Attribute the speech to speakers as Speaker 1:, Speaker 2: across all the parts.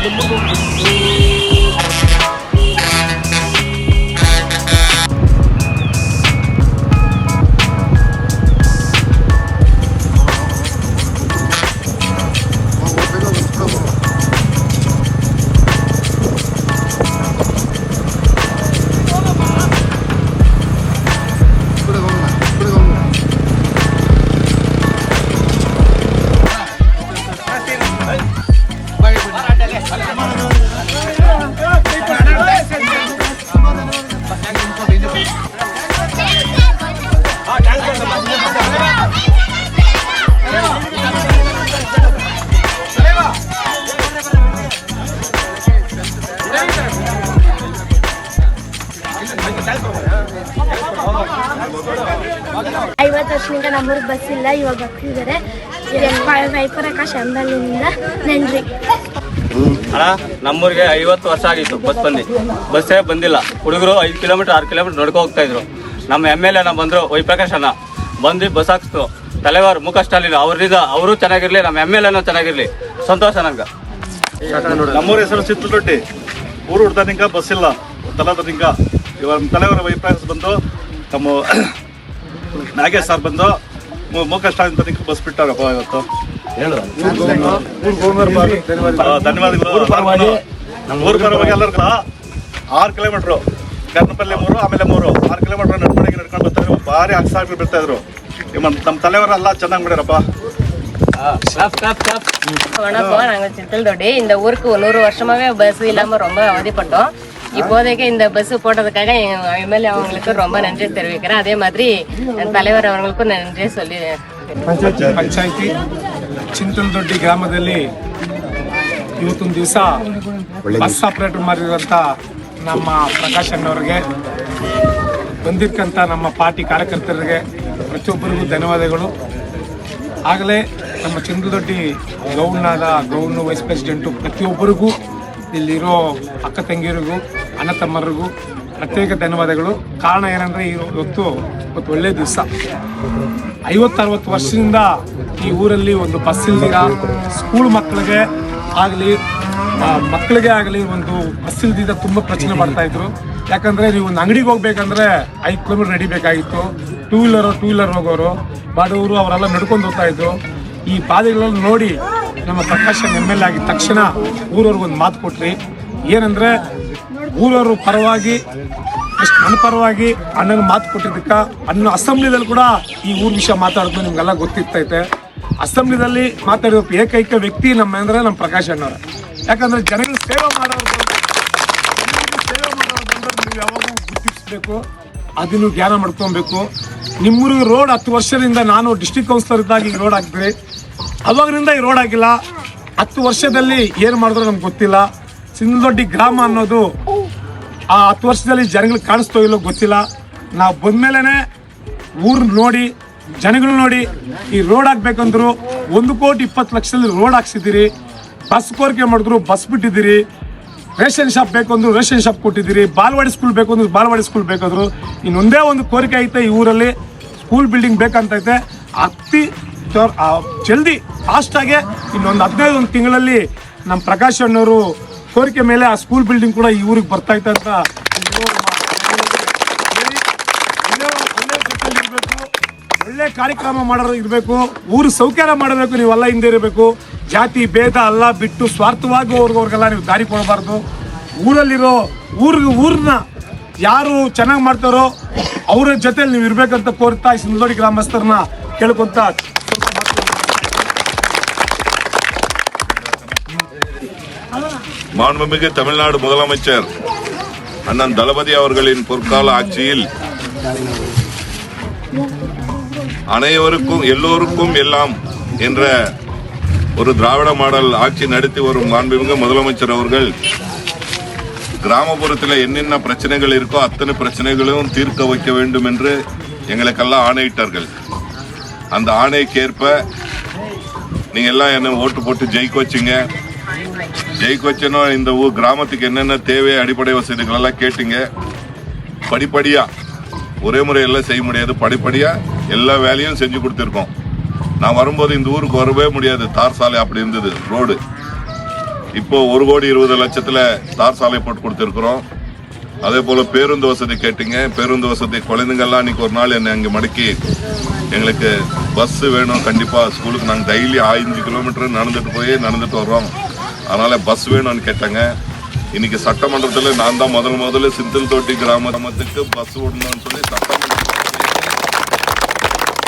Speaker 1: 50 ವರ್ಷದಿಂದ ನಮ್ಮೂರಿಗೆ ಬಸ್ ಇಲ್ಲ, ಇವಾಗ ಬರ್ತಿದ್ದಾರೆ. ವೈಪರಕಾಶ ಅಂಬಲಿಂದ ನನ್ರಿ
Speaker 2: ಅಣ್ಣ, ನಮ್ಮೂರಿಗೆ 50 ವರ್ಷ ಆಗಿತ್ತು ಬಸ್ಸೇ ಬಂದಿಲ್ಲ. ಹುಡುಗರು 5 ಕಿಲೋಮೀಟರ್ 6 ಕಿಲೋಮೀಟರ್ ನಡ್ಕೊ ಹೋಗ್ತಾ ಇದ್ರು. ನಮ್ಮ MLA ಬಂದ್ರು, ವೈಪ್ರಕಾಶ್ ಅಣ್ಣ ಬಂದು ಬಸ್ ಹಾಕ್ಸ್ತು. ತಲೆವಾರು ಮುಖ ಸ್ಟಾಲಿನ್ ಅವರಿಂದ ಅವರು ಚೆನ್ನಾಗಿರ್ಲಿ, ನಮ್ಮ MLA ಚೆನ್ನಾಗಿರ್ಲಿ, ಸಂತೋಷ ನಂಗೆ.
Speaker 3: ನಮ್ಮೂರ ಹೆಸರು ಚಿತ್ರದೊಡ್ಡಿ. ಊರು ಹುಡ್ದ ನಿಂಕ ಬಸ್ ಇಲ್ಲ, ತಲದ ನಿಂಕ. ಇವಾಗ ತಲೆವರ ವೈಪ್ರಕಾಶ್ ಬಂದು, ನಮ್ಮ ನಾಗೇಶ್ ಸರ್ ಬಂದು ಮುಖ ಸ್ಟಾಲಿನ್ ನಿಂಕ ಬಸ್ ಬಿಟ್ಟಾರಪ್ಪ ಇವತ್ತು. ಧನ್ಯವಾದಗಳು. ಊರು ಪರವಾಗಿ ಎಲ್ಲರಿಗೂ 6 ಕಿಲೋಮೀಟ್ರು ಕರ್ನಪಲ್ಲಿ 3, ಆಮೇಲೆ 3 6 ಕಿಲೋಮೀಟರ್ ನಡ್ಕೊಂಡು ಬರ್ತಾರೆ. ಭಾರಿ ಅಕ್ಸಾಗಿ ಬಿಡ್ತಾ ಇದ್ರು. ನಮ್ಮ தலைவரெಲ್ಲ ಚೆನ್ನಾಗಿ ಮಾಡ್ಯಾರப்பா.
Speaker 4: வணக்கம், நாங்கள் சித்தல்தொட்டி. இந்த ஊருக்கு 100 வருஷமாவே பஸ் இல்லாமல் ரொம்ப அவதிப்பட்டோம். இப்போதைக்கு இந்த பஸ் போட்டதுக்காக MLA அவங்களுக்கு ரொம்ப நன்றி தெரிவிக்கிறேன். அதே மாதிரி தலைவர் அவங்களுக்கும் நன்றி சொல்லி.
Speaker 5: ಪಂಚಾಯಿತಿ ಚಿಂತಲದೊಡ್ಡಿ ಗ್ರಾಮದಲ್ಲಿ ಇವತ್ತೊಂದು ದಿವಸ ಬಸ್ ಆಪರೇಟರ್ ಮಾಡಿರೋಂಥ ನಮ್ಮ ಪ್ರಕಾಶ್ ಅಣ್ಣವ್ರಿಗೆ, ಬಂದಿರ್ತಕ್ಕಂಥ ನಮ್ಮ ಪಾರ್ಟಿ ಕಾರ್ಯಕರ್ತರಿಗೆ ಪ್ರತಿಯೊಬ್ಬರಿಗೂ ಧನ್ಯವಾದಗಳು. ಆಗಲೇ ನಮ್ಮ ಚಿಂತಲದೊಡ್ಡಿ ಗೌರ್ನ ವೈಸ್ ಪ್ರೆಸಿಡೆಂಟು ಪ್ರತಿಯೊಬ್ಬರಿಗೂ, ಇಲ್ಲಿರೋ ಅಕ್ಕ ತಂಗಿಯರಿಗೂ ಅಣ್ಣ ತಮ್ಮರಿಗೂ ಪ್ರತ್ಯೇಕ ಧನ್ಯವಾದಗಳು. ಕಾರಣ ಏನಂದರೆ ಇವತ್ತು ಒಳ್ಳೆಯ ದಿವಸ. 50-60 ವರ್ಷದಿಂದ ಈ ಊರಲ್ಲಿ ಒಂದು ಬಸ್ ಇಲ್ದಿರ, ಸ್ಕೂಲ್ ಮಕ್ಕಳಿಗೆ ಆಗಲಿ ಒಂದು ಬಸ್ ಇಲ್ದಿದ್ದ ತುಂಬ ಪ್ರಶ್ನೆ ಮಾಡ್ತಾಯಿದ್ರು. ಯಾಕಂದರೆ ನೀವು ಒಂದು ಅಂಗಡಿಗೆ ಹೋಗ್ಬೇಕಂದ್ರೆ 5 ಕಿಲೋಮೀಟರ್ ನಡಿಬೇಕಾಗಿತ್ತು. ಟೂ ವೀಲರ್ ಹೋಗೋರು ಬಡವರು ಅವರೆಲ್ಲ ನಡ್ಕೊಂಡು ಹೋಗ್ತಾಯಿದ್ರು. ಈ ಪಾದೆಗಳನ್ನು ನೋಡಿ ನಮ್ಮ ಪ್ರಕಾಶ್ MLA ಆಗಿದ ತಕ್ಷಣ ಊರವ್ರಿಗೊಂದು ಮಾತು ಕೊಟ್ರಿ. ಏನಂದರೆ ಊರವರು ಪರವಾಗಿ, ನನ್ನ ಪರವಾಗಿ ಅಣ್ಣನ ಮಾತು ಕೊಟ್ಟಿದ್ದಕ್ಕೆ ಅಣ್ಣ ಅಸೆಂಬ್ಲಿದಲ್ಲಿ ಕೂಡ ಈ ಊರ ವಿಷಯ ಮಾತಾಡೋದು ನಿಮಗೆಲ್ಲ ಗೊತ್ತಿರ್ತೈತೆ. ಅಸೆಂಬ್ಲಿದಲ್ಲಿ ಮಾತಾಡೋ ಏಕೈಕ ವ್ಯಕ್ತಿ ನಮ್ಮ ಪ್ರಕಾಶ್ ಅಣ್ಣವ್ರೆ. ಯಾಕಂದರೆ ಜನಗಳ ಸೇವೆ ಮಾಡೋರು ನೀವು ಯಾವಾಗೂ ಗುರುತಿಸಬೇಕು, ಅದನ್ನು ಜ್ಞಾನ ಮಾಡ್ಕೊಬೇಕು. ನಿಮ್ಮೂರಿಗೆ ರೋಡ್ 10 ವರ್ಷದಿಂದ ನಾನು ಡಿಸ್ಟ್ರಿಕ್ಟ್ ಕೌನ್ಸಿಲರ್ ಇದ್ದಾಗ ಈ ರೋಡ್ ಹಾಕಿದ್ರಿ. ಅವಾಗಿನಿಂದ ಈ ರೋಡ್ ಆಗಿಲ್ಲ. 10 ವರ್ಷದಲ್ಲಿ ಏನು ಮಾಡಿದ್ರು ನಮ್ಗೆ ಗೊತ್ತಿಲ್ಲ. ಚಿಂತಲದೊಡ್ಡಿ ಗ್ರಾಮ ಅನ್ನೋದು ಆ 10 ವರ್ಷದಲ್ಲಿ ಜನಗಳಿಗೆ ಕಾಣಿಸ್ತೋ ಇಲ್ಲೋ ಗೊತ್ತಿಲ್ಲ. ನಾವು ಬಂದ್ಮೇಲೆ ಊರು ನೋಡಿ, ಜನಗಳು ನೋಡಿ, ಈ ರೋಡ್ ಹಾಕ್ಬೇಕಂದ್ರು 1,20,00,000 ರೋಡ್ ಹಾಕ್ಸಿದ್ದೀರಿ. ಬಸ್ ಕೋರಿಕೆ ಮಾಡಿದ್ರು, ಬಸ್ ಬಿಟ್ಟಿದ್ದೀರಿ. ರೇಷನ್ ಶಾಪ್ ಬೇಕಂದ್ರು ರೇಷನ್ ಶಾಪ್ ಕೊಟ್ಟಿದ್ದೀರಿ. ಬಾಲವಾಡಿ ಸ್ಕೂಲ್ ಬೇಕಂದ್ರು ಬಾಲವಾಡಿ ಸ್ಕೂಲ್ ಬೇಕಾದ್ರು. ಇನ್ನೊಂದೇ ಒಂದು ಕೋರಿಕೆ ಐತೆ, ಈ ಊರಲ್ಲಿ ಸ್ಕೂಲ್ ಬಿಲ್ಡಿಂಗ್ ಬೇಕಂತೈತೆ. ಅತಿ ಜಲ್ದಿ ಫಾಸ್ಟಾಗೆ ಇನ್ನೊಂದು 15 ತಿಂಗಳಲ್ಲಿ ನಮ್ಮ ಪ್ರಕಾಶ್ ಅಣ್ಣವರು ಕೋರಿಕೆ ಮೇಲೆ ಆ ಸ್ಕೂಲ್ ಬಿಲ್ಡಿಂಗ್ ಕೂಡ ಈ ಊರಿಗೆ ಬರ್ತೈತೆ ಅಂತ ಒಳ್ಳೆ ಕಾರ್ಯಕ್ರಮ ಮಾಡೋರು ಇರಬೇಕು. ಊರು ಸೌಕರ್ಯ ಮಾಡಬೇಕು. ನೀವೆಲ್ಲ ಹಿಂದೆ ಇರಬೇಕು. ಜಾತಿ ಭೇದ ಎಲ್ಲ ಬಿಟ್ಟು ಸ್ವಾರ್ಥವಾಗಿ ಅವ್ರಿಗೆಲ್ಲ ನೀವು ದಾರಿ ಕೊಡಬಾರ್ದು. ಊರನ್ನ ಯಾರು ಚೆನ್ನಾಗಿ ಮಾಡ್ತಾರೋ ಅವರ ಜೊತೆಲಿ ನೀವು ಇರಬೇಕಂತ ಕೋರ್ತಾ ಈ ಚಿಂತಲದೊಡ್ಡಿ ಗ್ರಾಮಸ್ಥರನ್ನ ಕೇಳ್ಕೊಂತ
Speaker 6: மாண்புமிகு தமிழ்நாடு முதலமைச்சர் அண்ணன் தளபதி அவர்களின் பொற்கால ஆட்சியில் அனைவருக்கும் எல்லோருக்கும் எல்லாம் என்ற ஒரு திராவிட மாடல் ஆட்சி நடத்தி வரும் மாண்புமிகு முதலமைச்சர் அவர்கள் கிராமப்புறத்தில் என்னென்ன பிரச்சனைகள் இருக்கோ அத்தனை பிரச்சனைகளும் தீர்க்க வைக்க வேண்டும் என்று எங்களுக்கெல்லாம் ஆணையிட்டார்கள். அந்த ஆணைக்கேற்ப நீங்க எல்லாம் என்ன ஓட்டு போட்டு ஜெயிக்க வச்சிங்க. ஜெயிக்க வச்சனோ இந்த ஊர் கிராமத்துக்கு என்னென்ன தேவை அடிப்படை வசதிகள் எல்லாம் கேட்டீங்க. படிப்படியா ஒரே முறை எல்லாம் செய்ய முடியாது. படிப்படியா எல்லா வேலையும் செஞ்சு கொடுத்துருக்கோம். நான் வரும்போது இந்த ஊருக்கு வரவே முடியாது. தார் சாலை அப்படி இருந்தது ரோடு. இப்போ 1,20,00,000 தார் சாலை போட்டு கொடுத்துருக்குறோம். அதே போல பேருந்து வசதி கேட்டீங்க. பேருந்து வசதி குழந்தைங்கள்லாம் இன்னைக்கு ஒரு நாள் என்னை அங்கே மடக்கி எங்களுக்கு பஸ் வேணும், கண்டிப்பா ஸ்கூலுக்கு நாங்கள் டெய்லி 5 கிலோமீட்டர் நடந்துட்டு வர்றோம், அதனால பஸ் வேணும்னு கேட்டாங்க. இன்னைக்கு சட்டமன்றத்தில் நான் தான் முதல்ல சிந்தல் தொட்டி கிராமத்துக்கு பஸ் விடணும்னு சொல்லி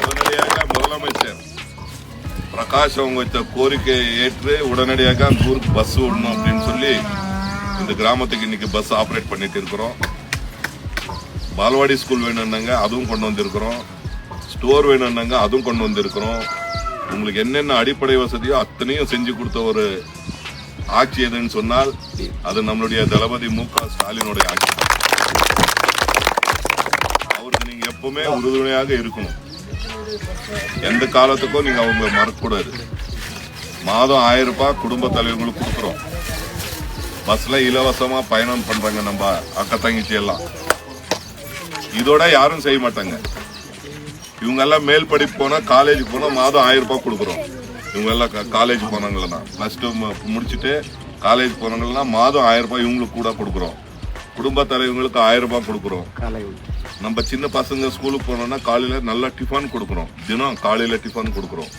Speaker 6: உடனடியாக முதலமைச்சர் பிரகாஷ் அவங்க வச்ச கோரிக்கையை ஏற்று உடனடியாக அந்த ஊருக்கு பஸ் விடணும் அப்படின்னு சொல்லி இந்த கிராமத்துக்கு இன்னைக்கு பஸ் ஆப்ரேட் பண்ணிட்டு இருக்கிறோம். பால்வாடி ஸ்கூல் வேணும்னாங்க, அதுவும் கொண்டு வந்திருக்கிறோம். ஸ்டோர் வேணும்னாங்க, அதுவும் கொண்டு வந்திருக்கிறோம். உங்களுக்கு என்னென்ன அடிப்படை வசதியோ அத்தனையும் செஞ்சு கொடுத்த ஒரு ஆட்சி எதுன்னு சொன்னால் அது நம்மளுடைய தளபதி மு.க. ஸ்டாலினுடைய ஆட்சி. அவருக்கு நீங்க எப்பவுமே உறுதுணையாக இருக்கணும். எந்த காலத்துக்கும் நீங்க அவங்க மறக்கக்கூடாது. மாதம் 1000 ரூபாய் குடும்ப தலைவர்களுக்கு கொடுக்குறோம். பஸ்ல இலவசமா பயணம் பண்றாங்க நம்ம அக்கா தங்கச்சி எல்லாம். இதோட யாரும் செய்ய மாட்டாங்க. இவங்க எல்லாம் மேல் படிப்பு போனா காலேஜ் போனா மாதம் 1000 ரூபாய் கொடுக்குறோம். இவங்க எல்லாம் காலேஜ் போனாங்கன்னா +2 முடிச்சுட்டு காலேஜ் போனாங்கன்னா மாதம் 1000 ரூபாய் இவங்களுக்கு கூட கொடுக்குறோம். குடும்ப தலைவங்களுக்கு 1000 ரூபாய் கொடுக்குறோம். நம்ம சின்ன பசங்க ஸ்கூலுக்கு போனோம்னா காலையில நல்லா டிஃபன் கொடுக்குறோம். தினம் காலையில டிஃபன் கொடுக்குறோம்.